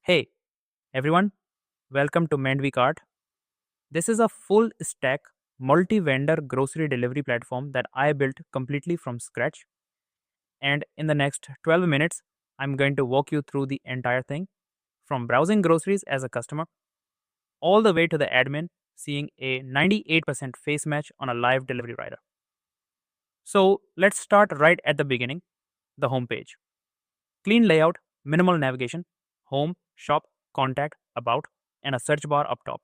Hey everyone, welcome to MandviCart. This is a full stack multi vendor grocery delivery platform that I built completely from scratch. And in the next 12 minutes, I'm going to walk you through the entire thing from browsing groceries as a customer all the way to the admin seeing a 98% face match on a live delivery rider. So let's start right at the beginning, the homepage. Clean layout, minimal navigation, home, shop, contact, about, and a search bar up top.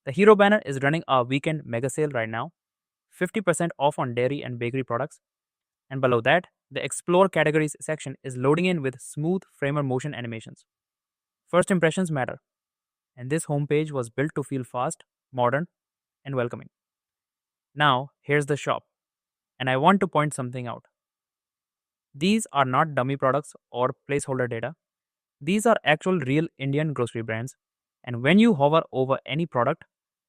The hero banner is running a weekend mega sale right now, 50% off on dairy and bakery products. And below that, the explore categories section is loading in with smooth framer motion animations. First impressions matter, and this homepage was built to feel fast, modern, and welcoming. Now, here's the shop, and I want to point something out. These are not dummy products or placeholder data. These are actual real Indian grocery brands, and when you hover over any product,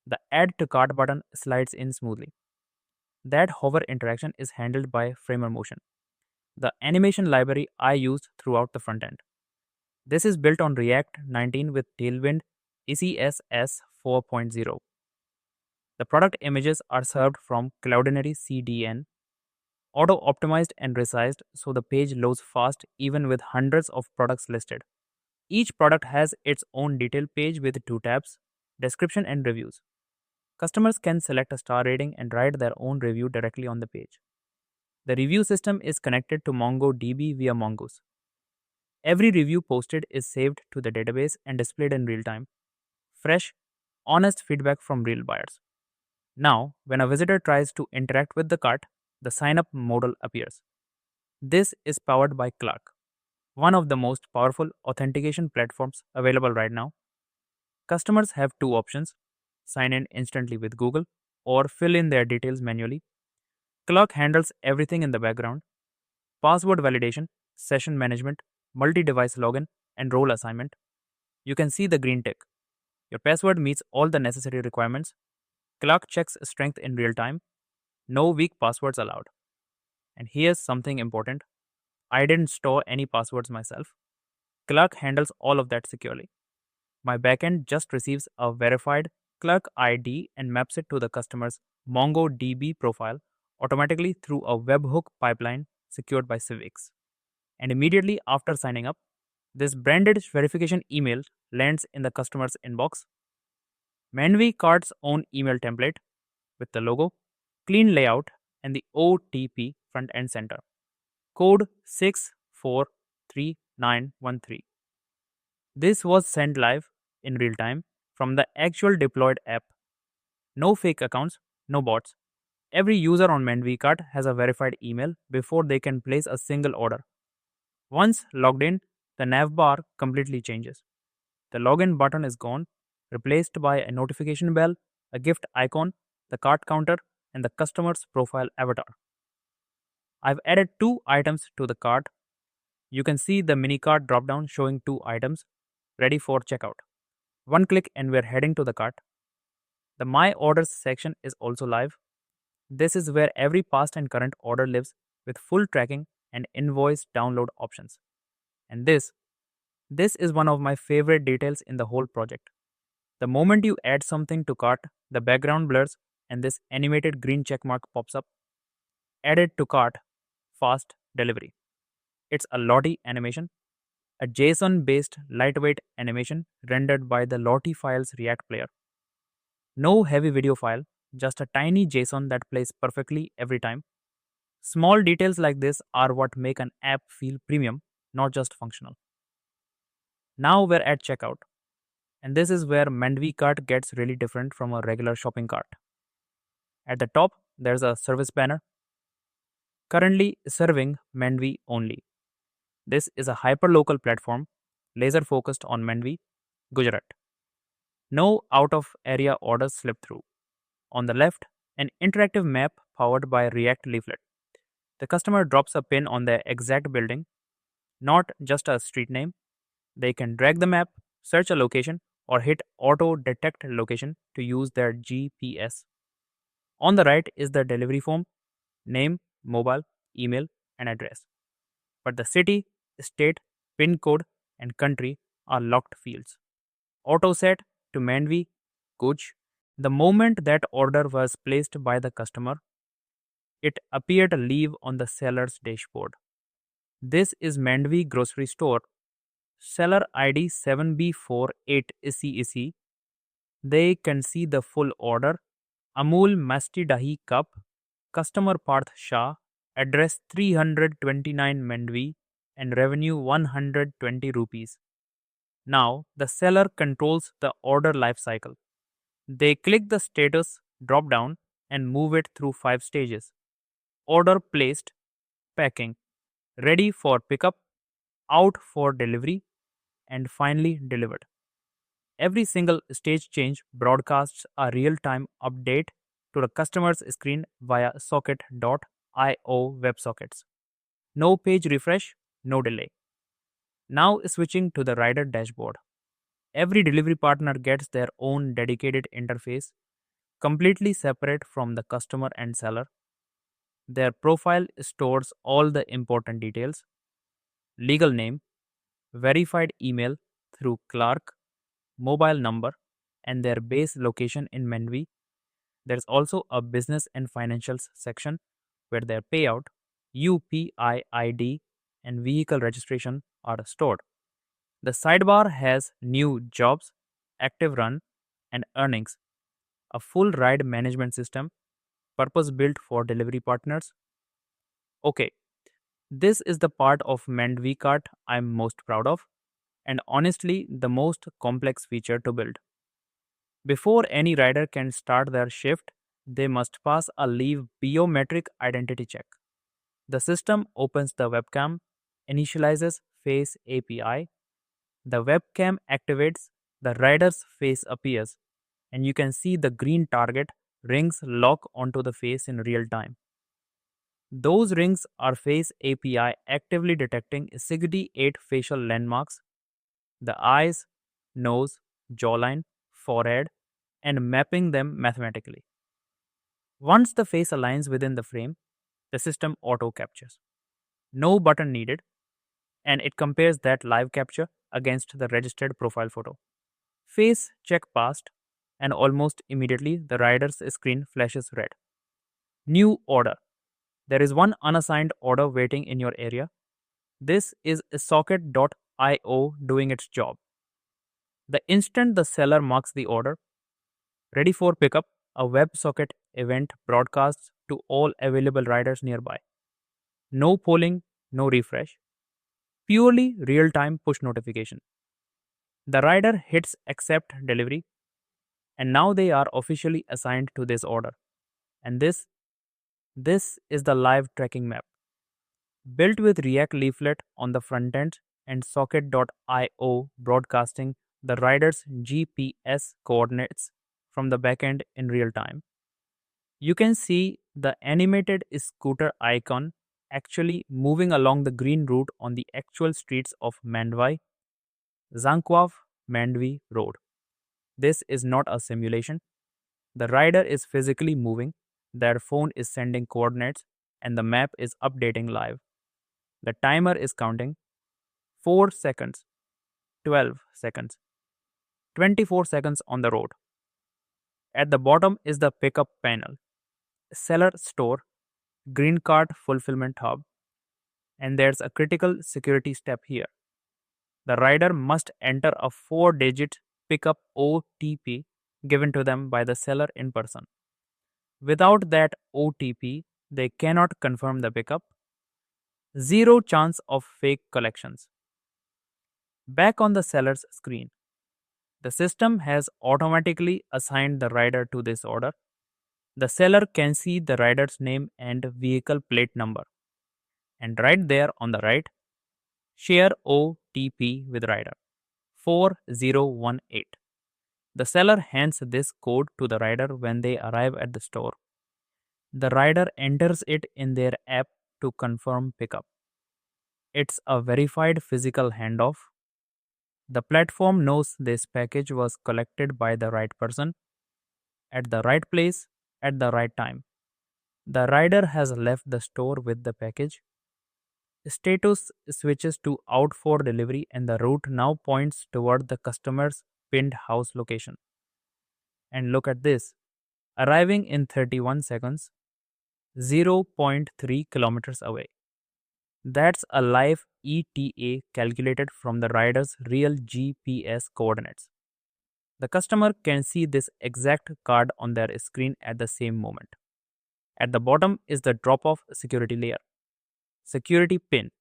the add to cart button slides in smoothly. That hover interaction is handled by Framer Motion, the animation library I used throughout the front end. This is built on React 19 with Tailwind ECSS 4.0. The product images are served from Cloudinary CDN, auto optimized and resized so the page loads fast even with hundreds of products listed. Each product has its own detail page with two tabs, description and reviews. Customers can select a star rating and write their own review directly on the page. The review system is connected to MongoDB via Mongoose. Every review posted is saved to the database and displayed in real time. Fresh, honest feedback from real buyers. Now, when a visitor tries to interact with the cart, the sign up modal appears. This is powered by Clerk, one of the most powerful authentication platforms available right now. Customers have two options: sign in instantly with Google or fill in their details manually. Clerk handles everything in the background: password validation, session management, multi device login, and role assignment. You can see the green tick. Your password meets all the necessary requirements. Clerk checks strength in real time. No weak passwords allowed. And here's something important: I didn't store any passwords myself. Clerk handles all of that securely. My backend just receives a verified Clerk ID and maps it to the customer's MongoDB profile automatically through a webhook pipeline secured by Civix. And immediately after signing up, this branded verification email lands in the customer's inbox. MandviCart's own email template with the logo, clean layout, and the OTP front end center. Code 643913. This was sent live in real time from the actual deployed app. No fake accounts, no bots. Every user on MandviCart has a verified email before they can place a single order. Once logged in, the nav bar completely changes. The login button is gone, replaced by a notification bell, a gift icon, the cart counter, and the customer's profile avatar. I've added two items to the cart. You can see the mini cart dropdown showing two items ready for checkout. One click and we're heading to the cart. The My Orders section is also live. This is where every past and current order lives with full tracking and invoice download options. And this is one of my favorite details in the whole project. The moment you add something to cart, the background blurs and this animated green checkmark pops up. Added to cart, fast delivery. It's a Lottie animation, a JSON based lightweight animation rendered by the Lottie Files React player. No heavy video file, just a tiny JSON that plays perfectly every time. Small details like this are what make an app feel premium, not just functional. Now we're at checkout, and this is where MandviCart gets really different from a regular shopping cart. At the top, there's a service banner, currently serving Mandvi only. This is a hyperlocal platform, laser focused on Mandvi, Gujarat. No out of area orders slip through. On the left, an interactive map powered by React Leaflet. The customer drops a pin on their exact building, not just a street name. They can drag the map, search a location, or hit auto detect location to use their GPS. On the right is the delivery form: name, mobile, email, and address. But the city, state, pin code, and country are locked fields. Auto set to Mandvi, Kuch. The moment that order was placed by the customer, it appeared live on the seller's dashboard. This is Mandvi Grocery Store. Seller ID 7B48 They can see the full order. Amul Masti Dahi Cup. Customer Parth Shah. Address 329 Mandvi and revenue 120 rupees. Now, the seller controls the order lifecycle. They click the status drop down and move it through 5 stages. Order placed, packing, ready for pickup, out for delivery, and finally delivered. Every single stage change broadcasts a real time update to the customer's screen via socket.io WebSockets. No page refresh, no delay. Now switching to the rider dashboard. Every delivery partner gets their own dedicated interface, completely separate from the customer and seller. Their profile stores all the important details: legal name, verified email through Clerk, mobile number, and their base location in Mandvi. There's also a business and financials section where their payout, UPI ID, and vehicle registration are stored. The sidebar has new jobs, active run, and earnings, a full ride management system purpose built for delivery partners. Okay, this is the part of MandviCart I'm most proud of, and honestly, the most complex feature to build. Before any rider can start their shift, they must pass a leave biometric identity check. The system opens the webcam, initializes Face API, the webcam activates, the rider's face appears, and you can see the green target rings lock onto the face in real time. Those rings are Face API actively detecting 68 facial landmarks: the eyes, nose, jawline, forehead, and mapping them mathematically. Once the face aligns within the frame, the system auto captures. No button needed, and it compares that live capture against the registered profile photo. Face check passed, and almost immediately the rider's screen flashes red. New order. There is one unassigned order waiting in your area. This is socket.io doing its job. The instant the seller marks the order, ready for pickup, a WebSocket event broadcasts to all available riders nearby. No polling, no refresh, purely real time push notification. The rider hits accept delivery, and now they are officially assigned to this order. And this is the live tracking map. Built with React Leaflet on the front end and socket.io broadcasting the rider's GPS coordinates from the backend in real time. You can see the animated scooter icon actually moving along the green route on the actual streets of Mandvi, Zankwav Mandvi Road. This is not a simulation. The rider is physically moving, their phone is sending coordinates, and the map is updating live. The timer is counting: 4 seconds, 12 seconds, 24 seconds on the road. At the bottom is the pickup panel, seller store, green card fulfillment hub, and there's a critical security step here. The rider must enter a 4-digit pickup OTP given to them by the seller in person. Without that OTP, they cannot confirm the pickup. Zero chance of fake collections. Back on the seller's screen, the system has automatically assigned the rider to this order. The seller can see the rider's name and vehicle plate number. And right there on the right, share OTP with rider 4018. The seller hands this code to the rider when they arrive at the store. The rider enters it in their app to confirm pickup. It's a verified physical handoff. The platform knows this package was collected by the right person, at the right place, at the right time. The rider has left the store with the package. Status switches to out for delivery and the route now points toward the customer's pinned house location. And look at this, arriving in 31 seconds, 0.3 kilometers away. That's a live ETA calculated from the rider's real GPS coordinates. The customer can see this exact card on their screen at the same moment. At the bottom is the drop off security layer. Security pin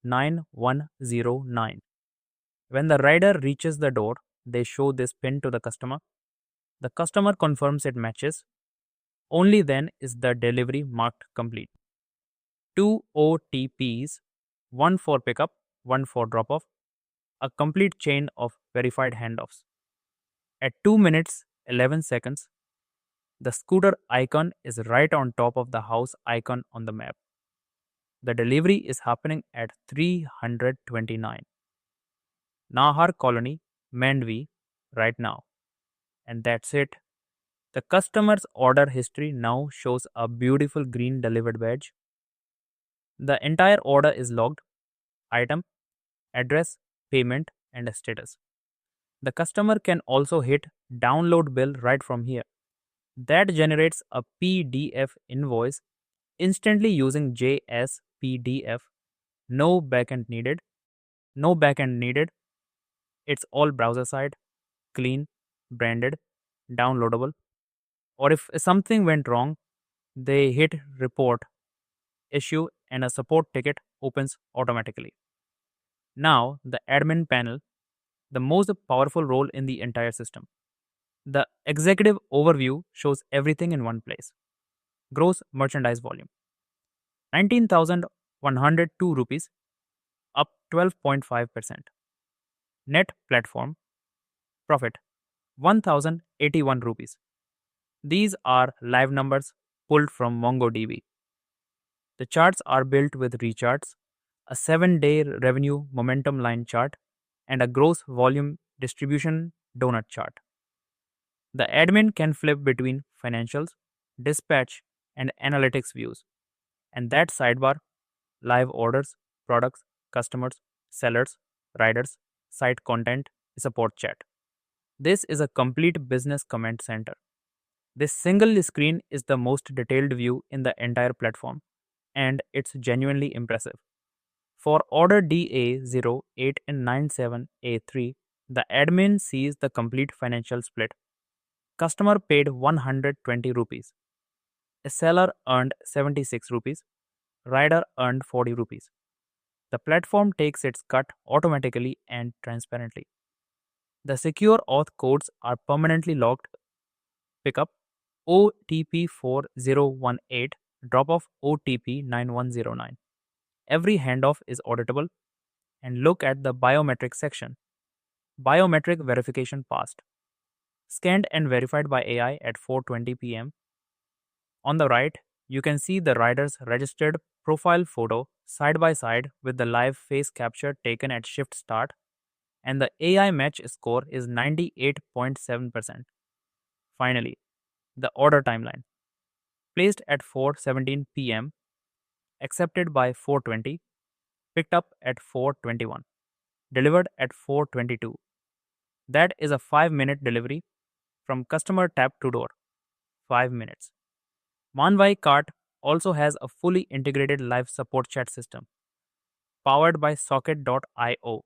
9109. When the rider reaches the door, they show this pin to the customer. The customer confirms it matches. Only then is the delivery marked complete. 2 OTPs, one for pickup, one for drop off, a complete chain of verified handoffs. At 2 minutes 11 seconds, the scooter icon is right on top of the house icon on the map. The delivery is happening at 329 Nahar Colony, Mandvi, right now. And that's it. The customer's order history now shows a beautiful green delivered badge. The entire order is logged: item, address, payment, and a status. The customer can also hit download bill right from here. That generates a PDF invoice instantly using JSPDF. No backend needed. No backend needed. It's all browser side, clean, branded, downloadable. Or if something went wrong, they hit report, issue, and a support ticket opens automatically. Now, the admin panel, the most powerful role in the entire system. The executive overview shows everything in one place. Gross merchandise volume 19,102 rupees, up 12.5%. Net platform profit 1,081 rupees. These are live numbers pulled from MongoDB. The charts are built with recharts, a 7-day revenue momentum line chart, and a gross volume distribution donut chart. The admin can flip between financials, dispatch, and analytics views. And that sidebar: live orders, products, customers, sellers, riders, site content, support chat. This is a complete business command center. This single screen is the most detailed view in the entire platform, and it's genuinely impressive. For order DA08 and 97A3, the admin sees the complete financial split. Customer paid 120 rupees. A seller earned 76 rupees. Rider earned 40 rupees. The platform takes its cut automatically and transparently. The secure auth codes are permanently logged. Pickup OTP 4018, drop off OTP 9109. Every handoff is auditable. And look at the biometric section. Biometric verification passed. Scanned and verified by AI at 4:20 p.m. On the right, you can see the rider's registered profile photo side by side with the live face capture taken at shift start, and the AI match score is 98.7%. Finally, the order timeline. Placed at 4:17 p.m., accepted by 4:20, picked up at 4:21, delivered at 4:22. That is a 5-minute delivery from customer tap to door. 5 minutes. MandviCart also has a fully integrated live support chat system powered by socket.io.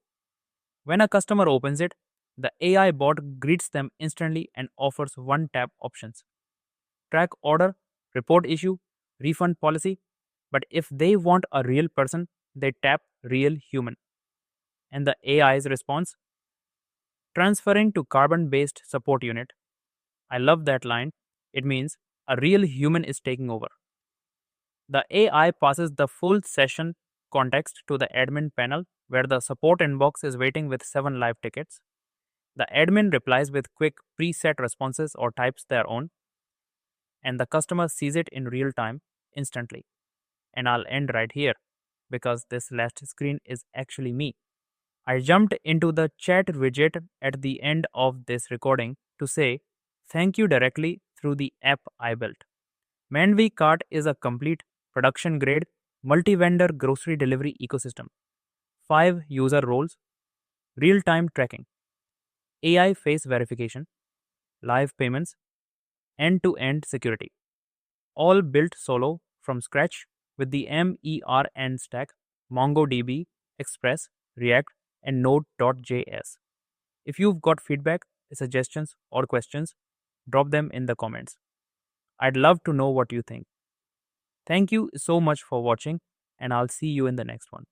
When a customer opens it, the AI bot greets them instantly and offers one-tap options: track order, report issue, refund policy. But if they want a real person, they tap real human. And the AI's response: transferring to carbon-based support unit. I love that line. It means a real human is taking over. The AI passes the full session context to the admin panel where the support inbox is waiting with 7 live tickets. The admin replies with quick preset responses or types their own, and the customer sees it in real time instantly. And I'll end right here because this last screen is actually me. I jumped into the chat widget at the end of this recording to say thank you directly through the app I built. MandviCart is a complete production grade multi-vendor grocery delivery ecosystem, 5 user roles, real-time tracking, AI face verification, live payments, end-to-end security, all built solo from scratch with the MERN stack, MongoDB, Express, React, and Node.js. If you've got feedback, suggestions, or questions, drop them in the comments. I'd love to know what you think. Thank you so much for watching, and I'll see you in the next one.